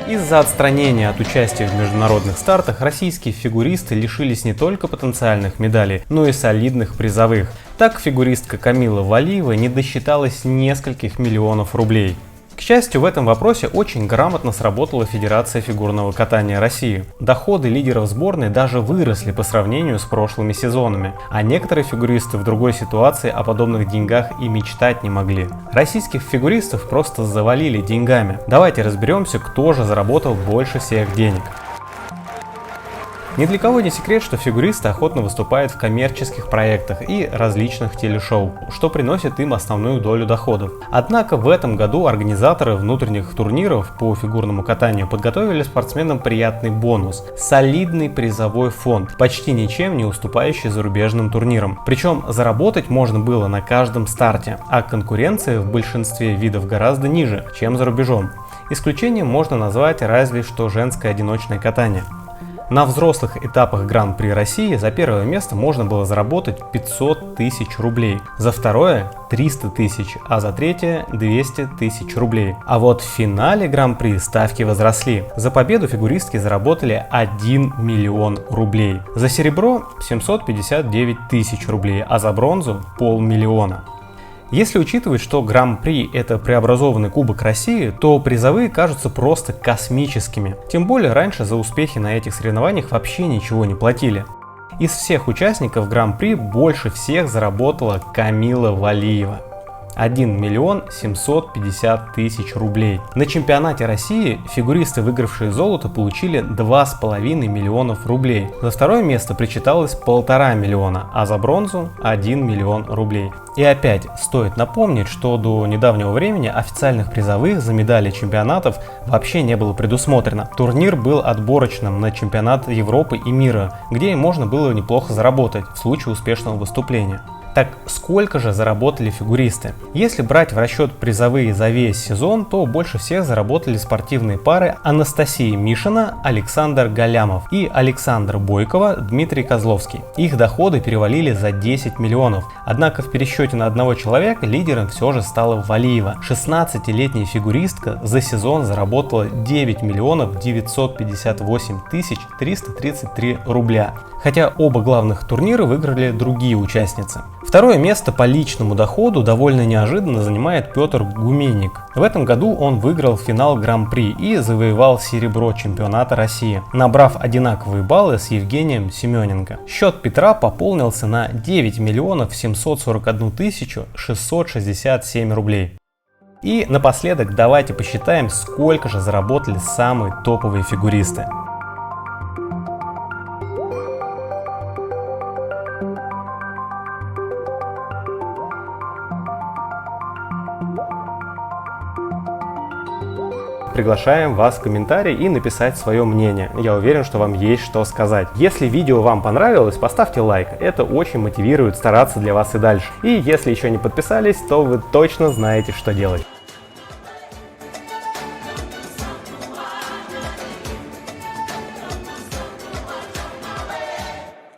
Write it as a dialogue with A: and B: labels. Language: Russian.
A: Из-за отстранения от участия в международных стартах российские фигуристы лишились не только потенциальных медалей, но и солидных призовых. Так фигуристка Камила Валиева не досчиталась нескольких миллионов рублей. К счастью, в этом вопросе очень грамотно сработала Федерация фигурного катания России. Доходы лидеров сборной даже выросли по сравнению с прошлыми сезонами, а некоторые фигуристы в другой ситуации о подобных деньгах и мечтать не могли. Российских фигуристов просто завалили деньгами. Давайте разберемся, кто же заработал больше всех денег. Ни для кого не секрет, что фигуристы охотно выступают в коммерческих проектах и различных телешоу, что приносит им основную долю доходов. Однако в этом году организаторы внутренних турниров по фигурному катанию подготовили спортсменам приятный бонус – солидный призовой фонд, почти ничем не уступающий зарубежным турнирам. Причем заработать можно было на каждом старте, а конкуренция в большинстве видов гораздо ниже, чем за рубежом. Исключением можно назвать разве что женское одиночное катание. На взрослых этапах Гран-при России за первое место можно было заработать 500 тысяч рублей, за второе 300 тысяч, а за третье 200 тысяч рублей. А вот в финале Гран-при ставки возросли. За победу фигуристки заработали 1 миллион рублей, за серебро 759 тысяч рублей, а за бронзу полмиллиона. Если учитывать, что Гран-при – это преобразованный Кубок России, то призовые кажутся просто космическими. Тем более раньше за успехи на этих соревнованиях вообще ничего не платили. Из всех участников Гран-при больше всех заработала Камила Валиева. 1 миллион 750 тысяч рублей. На чемпионате России фигуристы, выигравшие золото, получили 2,5 миллионов рублей. За второе место причиталось 1,5 миллиона, а за бронзу 1 миллион рублей. И опять стоит напомнить, что до недавнего времени официальных призовых за медали чемпионатов вообще не было предусмотрено. Турнир был отборочным на чемпионат Европы и мира, где можно было неплохо заработать в случае успешного выступления. Так сколько же заработали фигуристы? Если брать в расчет призовые за весь сезон, то больше всех заработали спортивные пары Анастасия Мишина, Александр Галямов и Александра Бойкова, Дмитрий Козловский. Их доходы перевалили за 10 миллионов. Однако в пересчете на одного человека лидером все же стала Валиева. 16-летняя фигуристка за сезон заработала 9 миллионов 958 тысяч 333 рубля. Хотя оба главных турнира выиграли другие участницы. Второе место по личному доходу довольно неожиданно занимает Петр Гуменник. В этом году он выиграл финал Гран-при и завоевал серебро чемпионата России, набрав одинаковые баллы с Евгением Семененко. Счет Петра пополнился на 9 миллионов 741 тысячу 667 рублей. И напоследок давайте посчитаем, сколько же заработали самые топовые фигуристы. Приглашаем вас в комментарии и написать свое мнение. Я уверен, что вам есть что сказать. Если видео вам понравилось, поставьте лайк. Это очень мотивирует стараться для вас и дальше. И если еще не подписались, то вы точно знаете, что делать.